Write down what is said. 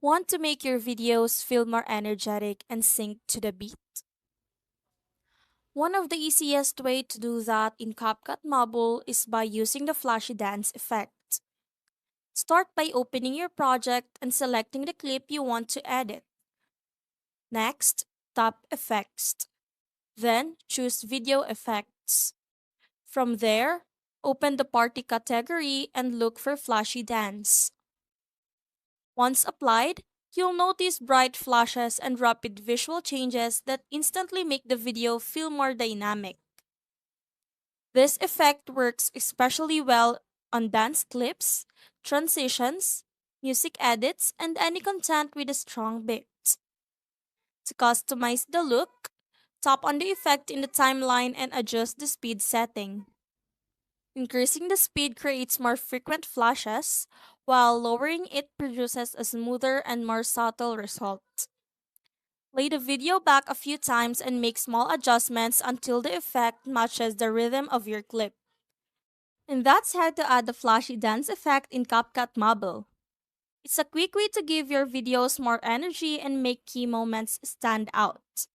Want to make your videos feel more energetic and sync to the beat? One of the easiest way to do that in CapCut Mobile is by using the flashy dance effect. Start by opening your project and selecting the clip you want to edit. Next, tap Effects. Then choose Video Effects. From there, open the Party category and look for Flashy Dance. Once applied, you'll notice bright flashes and rapid visual changes that instantly make the video feel more dynamic. This effect works especially well on dance clips, transitions, music edits, and any content with a strong beat. To customize the look, tap on the effect in the timeline and adjust the speed setting. Increasing the speed creates more frequent flashes, while lowering it produces a smoother and more subtle result. Play the video back a few times and make small adjustments until the effect matches the rhythm of your clip. And that's how to add the flashy dance effect in CapCut Mobile. It's a quick way to give your videos more energy and make key moments stand out.